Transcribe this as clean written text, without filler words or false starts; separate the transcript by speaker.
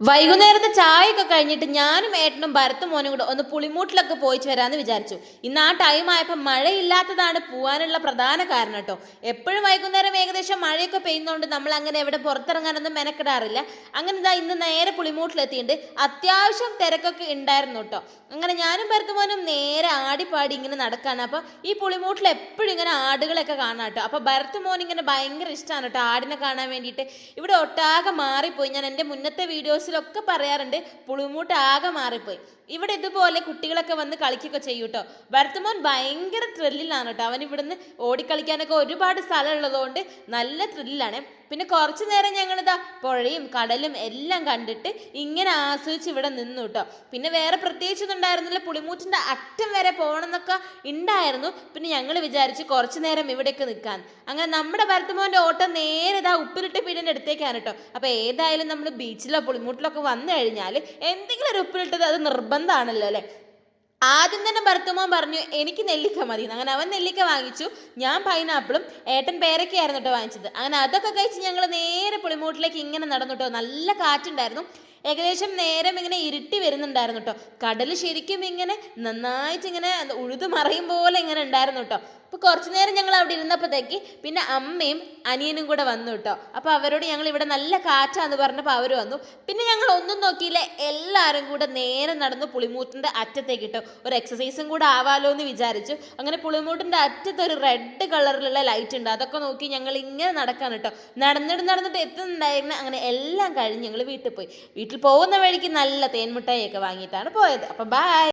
Speaker 1: വൈകുന്നേരത്തെ ചായയൊക്കെ കഴിഞ്ഞിട്ട് ഞാനും ഏട്ടനും ഭരത്തും മോനും കൂടെ ഒന്ന് പുളിമൂട്ടിലൊക്കെ പോയിച്ച് വരാമെന്ന് വിചാരിച്ചു. ഇന്ന് ആ ടൈം ആയപ്പോൾ മഴയില്ലാത്തതാണ് പോകാനുള്ള പ്രധാന കാരണം കേട്ടോ. എപ്പോഴും വൈകുന്നേരം ഏകദേശം മഴയൊക്കെ പെയ്യുന്നതുകൊണ്ട് നമ്മൾ അങ്ങനെ എവിടെ പുറത്തിറങ്ങാനൊന്നും മെനക്കെടാറില്ല. അങ്ങനെ ഇതാ ഇന്ന് നേരെ പുളിമൂട്ടിലെത്തിയിട്ടുണ്ട്. അത്യാവശ്യം തിരക്കൊക്കെ ഉണ്ടായിരുന്നു കേട്ടോ. അങ്ങനെ ഞാനും ഭരത്തും മോനും നേരെ ആടിപ്പാടി ഇങ്ങനെ നടക്കാണ്. അപ്പോൾ ഈ പുളിമൂട്ടിൽ എപ്പോഴും ഇങ്ങനെ ആടുകളൊക്കെ കാണാം കേട്ടോ. അപ്പോൾ ഭരത്തും മോൻ ഇങ്ങനെ ഭയങ്കര ഇഷ്ടമാണ് കേട്ടോ ആടിനെ കാണാൻ വേണ്ടിയിട്ട്. ഇവിടെ ഒട്ടാകെ മാറിപ്പോയി. ഞാൻ എൻ്റെ മുന്നത്തെ വീഡിയോസിലൊക്കെ പറയാറുണ്ട് പുളിമൂട്ട് ആകെ മാറിപ്പോയി. ഇവിടെ ഇതുപോലെ കുട്ടികളൊക്കെ വന്ന് കളിക്കുകയൊക്കെ ചെയ്യും കേട്ടോ. ഭരത്തുമോൻ ഭയങ്കര ത്രില്ലിലാണ് കേട്ടോ. അവൻ ഇവിടുന്ന് ഓടിക്കളിക്കാനൊക്കെ ഒരുപാട് സ്ഥലം ഉള്ളതുകൊണ്ട് നല്ല ത്രില്ലാണ്. പിന്നെ കുറച്ച് നേരം ഞങ്ങളിതാ പുഴയും കടലും എല്ലാം കണ്ടിട്ട് ഇങ്ങനെ ആസ്വദിച്ച് ഇവിടെ നിന്നു കേട്ടോ. പിന്നെ വേറെ പ്രത്യേകിച്ചൊന്നും ഉണ്ടായിരുന്നില്ല. പുളിമൂറ്റിൻ്റെ അറ്റം വരെ പോകണം എന്നൊക്കെ ഉണ്ടായിരുന്നു. പിന്നെ ഞങ്ങൾ വിചാരിച്ച് കുറച്ച് നേരം ഇവിടെയൊക്കെ നിൽക്കാൻ. അങ്ങനെ നമ്മുടെ ഭരത്തുമോൻ്റെ ഓട്ടം നേരെ ഇതാ ഉപ്പിലിട്ട് പീടിൻ്റെ അടുത്തേക്കാണ് കേട്ടോ. അപ്പോൾ ഏതായാലും നമ്മൾ ബീച്ചിലോ പുളിമൂട്ടിലൊക്കെ വന്നു കഴിഞ്ഞാൽ എന്തെങ്കിലും ഒരു ഉപ്പിലിട്ടത് അത് നിർബന്ധമാണല്ലോ അല്ലേ. ആദ്യം തന്നെ ഭരത്തുമോൻ പറഞ്ഞു എനിക്ക് നെല്ലിക്ക മതി. അങ്ങനെ അവൻ നെല്ലിക്ക വാങ്ങിച്ചു, ഞാൻ പൈനാപ്പിളും, ഏട്ടൻ പേരക്കയായിരുന്നു കേട്ടോ വാങ്ങിച്ചത്. അങ്ങനെ അതൊക്കെ കഴിച്ച് ഞങ്ങൾ നേരെ പുളിമൂട്ടിലേക്ക് ഇങ്ങനെ നടന്നു കേട്ടോ. നല്ല കാറ്റുണ്ടായിരുന്നു. ഏകദേശം നേരം ഇങ്ങനെ ഇരുട്ടി വരുന്നുണ്ടായിരുന്നു കേട്ടോ. കടൽ ശരിക്കും ഇങ്ങനെ നന്നായിട്ട് ഇങ്ങനെ ഉഴുതു മറയും പോലെ ഇങ്ങനെ ഉണ്ടായിരുന്നു കേട്ടോ. അപ്പോൾ കുറച്ച് നേരം ഞങ്ങൾ അവിടെ ഇരുന്നപ്പോഴത്തേക്ക് പിന്നെ അമ്മയും അനിയനും കൂടെ വന്നു കേട്ടോ. അപ്പോൾ അവരോട് ഞങ്ങൾ ഇവിടെ നല്ല കാറ്റാന്ന് പറഞ്ഞപ്പോൾ അവർ വന്നു. പിന്നെ ഞങ്ങൾ ഒന്നും നോക്കിയില്ല, എല്ലാവരും കൂടെ നേരെ നടന്ന് പുളിമൂട്ടിൻ്റെ അറ്റത്തേക്ക് ഇട്ടോ. ഒരു എക്സസൈസും കൂടെ ആവാലോ എന്ന് വിചാരിച്ചു. അങ്ങനെ പുളിമൂട്ടിൻ്റെ അറ്റത്ത് ഒരു റെഡ് കളറിലുള്ള ലൈറ്റ് ഉണ്ട്, അതൊക്കെ നോക്കി ഞങ്ങൾ ഇങ്ങനെ നടക്കാൻ കേട്ടോ. നടന്നിട്ട് എത്തുന്നുണ്ടായിരുന്നു. അങ്ങനെ എല്ലാം കഴിഞ്ഞ് ഞങ്ങൾ വീട്ടിൽ പോയി. വീട്ടിൽ പോകുന്ന വഴിക്ക് നല്ല തേൻമുട്ടായി ഒക്കെ വാങ്ങിയിട്ടാണ് പോയത്. അപ്പോൾ ബൈ.